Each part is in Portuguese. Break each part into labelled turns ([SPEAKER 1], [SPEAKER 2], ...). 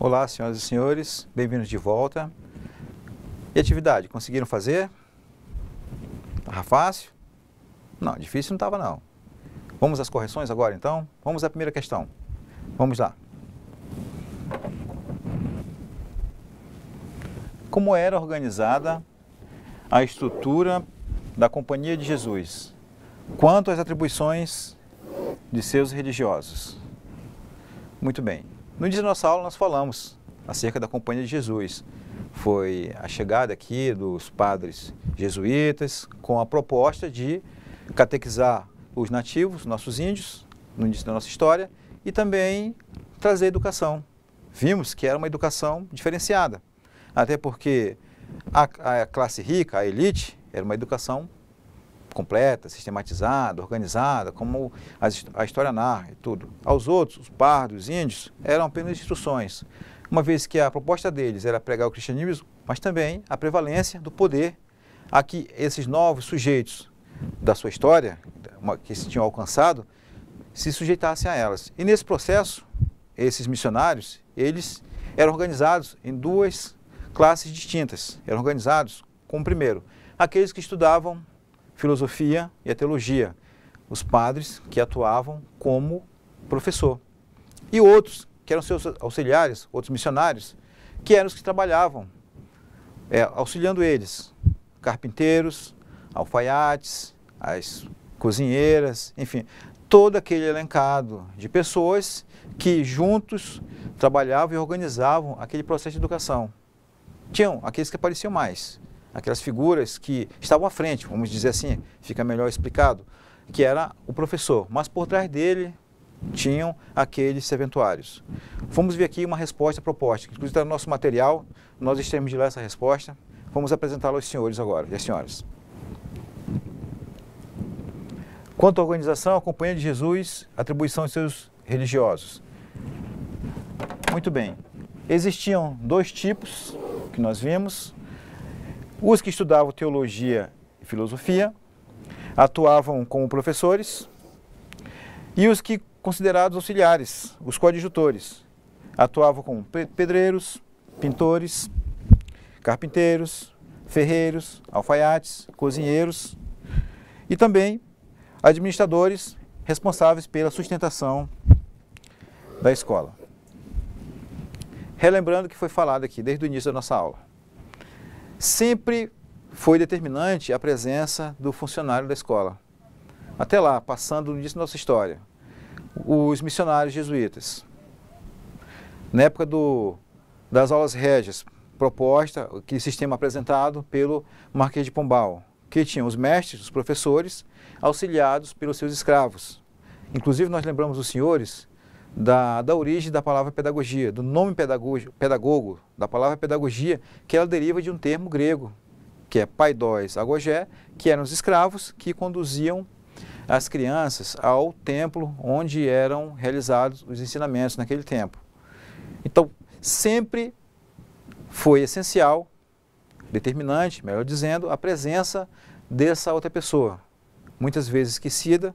[SPEAKER 1] Olá, senhoras e senhores, bem-vindos de volta. E atividade, conseguiram fazer? Estava fácil? Não, difícil não estava não. Vamos às correções agora então? Vamos à primeira questão. Vamos lá. Como era organizada a estrutura da Companhia de Jesus quanto às atribuições de seus religiosos? Muito bem. No início da nossa aula nós falamos acerca da Companhia de Jesus. Foi a chegada aqui dos padres jesuítas com a proposta de catequizar os nativos, nossos índios, no início da nossa história, e também trazer educação. Vimos que era uma educação diferenciada, até porque a classe rica, a elite, era uma educação completa, sistematizada, organizada, como a história narra e tudo. Aos outros, os pardos, os índios, eram apenas instruções, uma vez que a proposta deles era pregar o cristianismo, mas também a prevalência do poder a que esses novos sujeitos da sua história, que se tinham alcançado, se sujeitassem a elas. E nesse processo, esses missionários, eles eram organizados em duas classes distintas. Eram organizados como, primeiro, aqueles que estudavam filosofia e a teologia, os padres que atuavam como professor, e outros que eram seus auxiliares, outros missionários, que eram os que trabalhavam, auxiliando eles, carpinteiros, alfaiates, as cozinheiras, enfim, todo aquele elencado de pessoas que juntos trabalhavam e organizavam aquele processo de educação. Tinham aqueles que apareciam mais, aquelas figuras que estavam à frente, vamos dizer assim, fica melhor explicado, que era o professor, mas por trás dele tinham aqueles serventuários. Vamos ver aqui uma resposta proposta, que inclusive está no nosso material, nós estaremos de ler essa resposta, vamos apresentá-la aos senhores agora e às senhoras. Quanto à organização, a Companhia de Jesus, atribuição de seus religiosos. Muito bem, existiam dois tipos que nós vimos. Os que estudavam teologia e filosofia atuavam como professores, e os que, considerados auxiliares, os coadjutores, atuavam como pedreiros, pintores, carpinteiros, ferreiros, alfaiates, cozinheiros e também administradores responsáveis pela sustentação da escola. Relembrando o que foi falado aqui desde o início da nossa aula. Sempre foi determinante a presença do funcionário da escola. Até lá, passando no início da nossa história, os missionários jesuítas. Na época das aulas régias, proposta, aquele sistema apresentado pelo Marquês de Pombal, que tinham os mestres, os professores, auxiliados pelos seus escravos. Inclusive, nós lembramos os senhores da origem da palavra pedagogia, do nome pedagogo, da palavra pedagogia, que ela deriva de um termo grego, que é paidós agogé, que eram os escravos que conduziam as crianças ao templo onde eram realizados os ensinamentos naquele tempo. Então, sempre foi essencial, determinante, melhor dizendo, a presença dessa outra pessoa, muitas vezes esquecida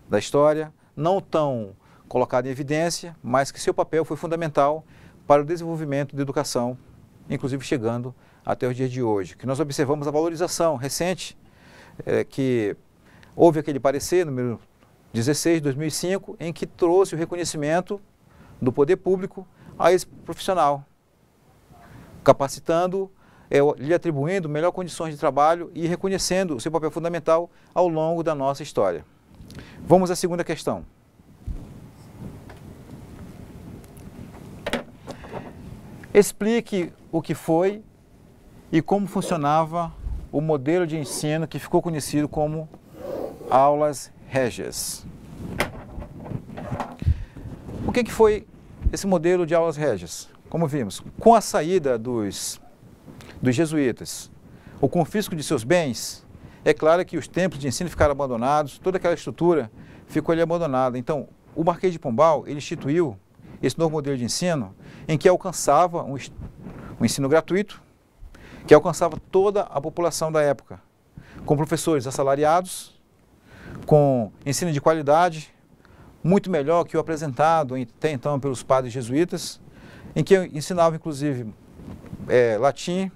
[SPEAKER 1] da história, não tão colocado em evidência, mas que seu papel foi fundamental para o desenvolvimento da educação, inclusive chegando até os dias de hoje. Que nós observamos a valorização recente, que houve aquele parecer, número 16, de 2005, em que trouxe o reconhecimento do poder público a esse profissional, capacitando, lhe atribuindo melhores condições de trabalho e reconhecendo o seu papel fundamental ao longo da nossa história. Vamos à segunda questão. Explique o que foi e como funcionava o modelo de ensino que ficou conhecido como aulas régias. O que foi esse modelo de aulas régias? Como vimos, com a saída dos jesuítas, o confisco de seus bens, é claro que os templos de ensino ficaram abandonados, toda aquela estrutura ficou ali abandonada. Então, o Marquês de Pombal, ele instituiu esse novo modelo de ensino, em que alcançava um ensino gratuito, que alcançava toda a população da época, com professores assalariados, com ensino de qualidade, muito melhor que o apresentado até então pelos padres jesuítas, em que ensinava, inclusive, latim,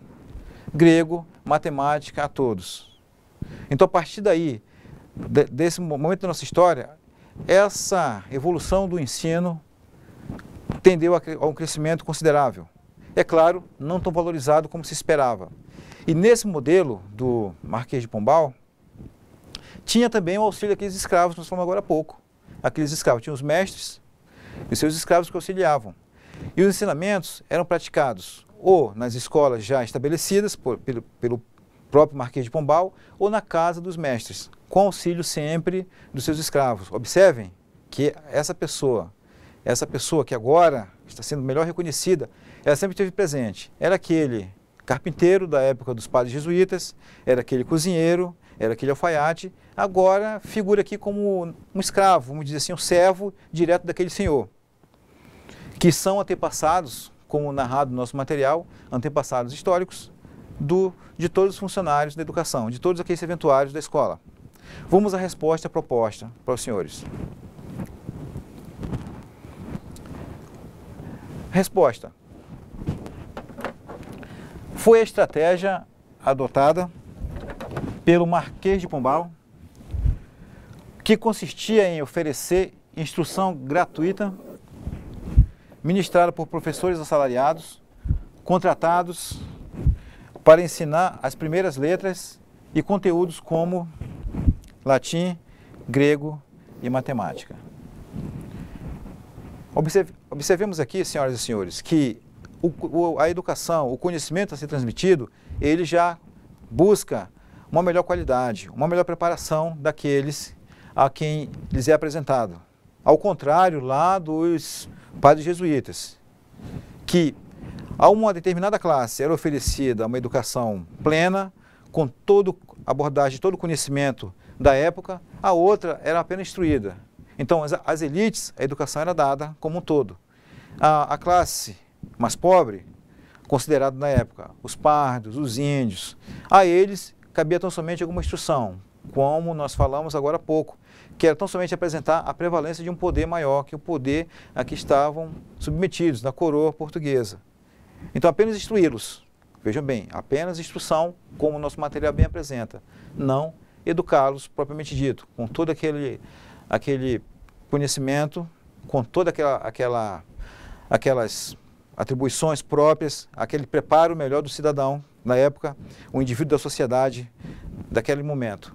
[SPEAKER 1] grego, matemática a todos. Então, a partir daí, desse momento da nossa história, essa evolução do ensino tendeu a um crescimento considerável. É claro, não tão valorizado como se esperava. E nesse modelo do Marquês de Pombal, tinha também o auxílio daqueles escravos, nós falamos agora há pouco. Aqueles escravos tinham os mestres e seus escravos que auxiliavam. E os ensinamentos eram praticados ou nas escolas já estabelecidas pelo próprio Marquês de Pombal ou na casa dos mestres, com auxílio sempre dos seus escravos. Observem que essa pessoa que agora está sendo melhor reconhecida, ela sempre esteve presente. Era aquele carpinteiro da época dos padres jesuítas, era aquele cozinheiro, era aquele alfaiate, agora figura aqui como um escravo, vamos dizer assim, um servo direto daquele senhor, que são antepassados, como narrado no nosso material, antepassados históricos de todos os funcionários da educação, de todos aqueles serventuários da escola. Vamos à resposta proposta para os senhores. Resposta. Foi a estratégia adotada pelo Marquês de Pombal, que consistia em oferecer instrução gratuita, ministrada por professores assalariados, contratados para ensinar as primeiras letras e conteúdos como latim, grego e matemática. Observemos aqui, senhoras e senhores, que a educação, o conhecimento a ser transmitido, ele já busca uma melhor qualidade, uma melhor preparação daqueles a quem lhes é apresentado. Ao contrário lá dos padres jesuítas, que a uma determinada classe era oferecida uma educação plena, com toda a abordagem, todo o conhecimento da época, a outra era apenas instruída. Então, as elites, a educação era dada como um todo. A classe mais pobre, considerada na época os pardos, os índios, a eles cabia tão somente alguma instrução, como nós falamos agora há pouco, que era tão somente apresentar a prevalência de um poder maior que o poder a que estavam submetidos, na coroa portuguesa. Então, apenas instruí-los. Vejam bem, apenas instrução, como o nosso material bem apresenta. Não educá-los, propriamente dito, com todo aquele conhecimento, com todas aquelas atribuições próprias, aquele preparo melhor do cidadão, na época, o indivíduo da sociedade daquele momento.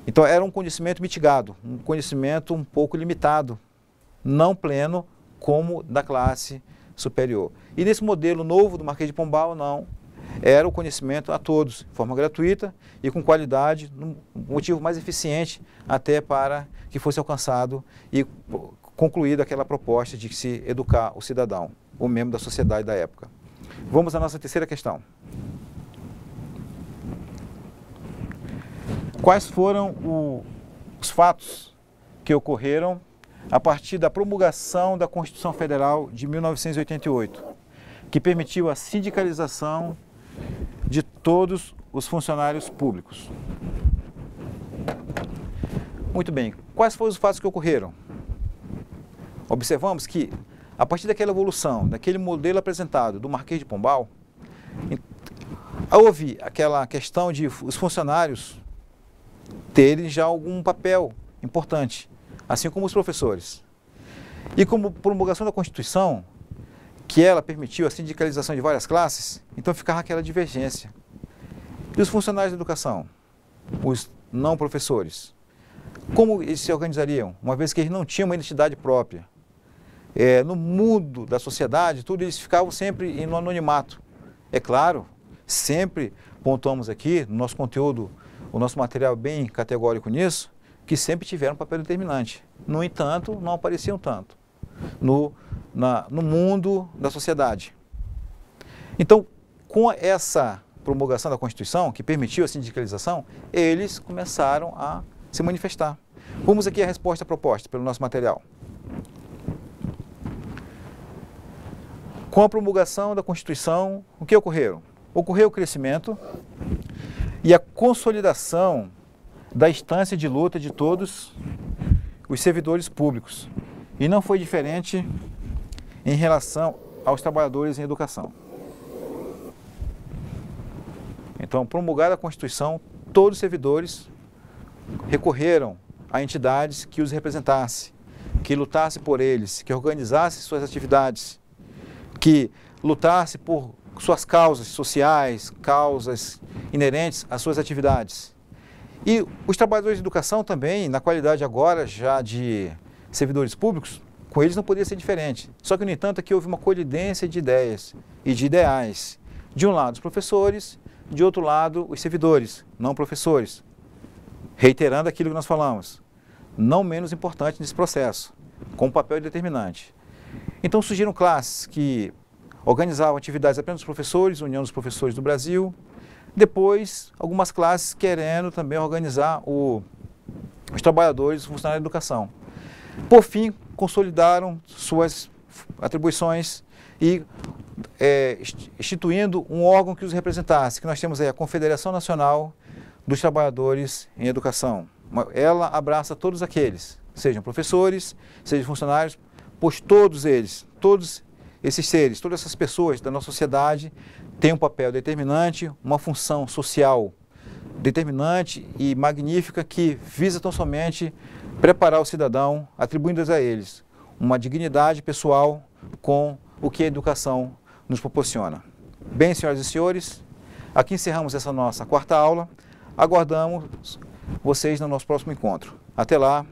[SPEAKER 1] Então, era um conhecimento mitigado, um conhecimento um pouco limitado, não pleno como da classe superior. E nesse modelo novo do Marquês de Pombal, não. Era o conhecimento a todos, de forma gratuita e com qualidade, um motivo mais eficiente até para que fosse alcançado e concluída aquela proposta de se educar o cidadão, o membro da sociedade da época. Vamos à nossa terceira questão. Quais foram os fatos que ocorreram a partir da promulgação da Constituição Federal de 1988, que permitiu a sindicalização de todos os funcionários públicos? Muito bem, quais foram os fatos que ocorreram? Observamos que, a partir daquela evolução, daquele modelo apresentado do Marquês de Pombal, houve aquela questão de os funcionários terem já algum papel importante, assim como os professores. E como promulgação da Constituição, que ela permitiu a sindicalização de várias classes, então ficava aquela divergência. E os funcionários da educação, os não professores, como eles se organizariam, uma vez que eles não tinham uma identidade própria? No mundo da sociedade, tudo eles ficavam sempre no anonimato. É claro, sempre pontuamos aqui, no nosso conteúdo, o nosso material bem categórico nisso, que sempre tiveram um papel determinante. No entanto, não apareciam tanto no mundo da sociedade. Então, com essa promulgação da Constituição, que permitiu a sindicalização, eles começaram a se manifestar. Vamos aqui à resposta proposta pelo nosso material. Com a promulgação da Constituição, o que ocorreu? Ocorreu o crescimento e a consolidação da instância de luta de todos os servidores públicos. E não foi diferente em relação aos trabalhadores em educação. Então, promulgada a Constituição, todos os servidores recorreram a entidades que os representassem, que lutasse por eles, que organizasse suas atividades, que lutasse por suas causas sociais, causas inerentes às suas atividades. E os trabalhadores de educação também, na qualidade agora já de servidores públicos, com eles não poderia ser diferente. Só que, no entanto, aqui houve uma colidência de ideias e de ideais. De um lado, os professores, de outro lado, os servidores, não professores. Reiterando aquilo que nós falamos, não menos importante nesse processo, com um papel determinante. Então surgiram classes que organizavam atividades apenas dos professores, União dos Professores do Brasil, depois algumas classes querendo também organizar os trabalhadores, os funcionários da educação. Por fim, consolidaram suas atribuições e instituindo um órgão que os representasse, que nós temos aí a Confederação Nacional dos Trabalhadores em Educação. Ela abraça todos aqueles, sejam professores, sejam funcionários, pois todos eles, todos esses seres, todas essas pessoas da nossa sociedade têm um papel determinante, uma função social determinante e magnífica que visa tão somente preparar o cidadão, atribuindo a eles uma dignidade pessoal com o que a educação nos proporciona. Bem, senhoras e senhores, aqui encerramos essa nossa quarta aula. Aguardamos vocês no nosso próximo encontro. Até lá.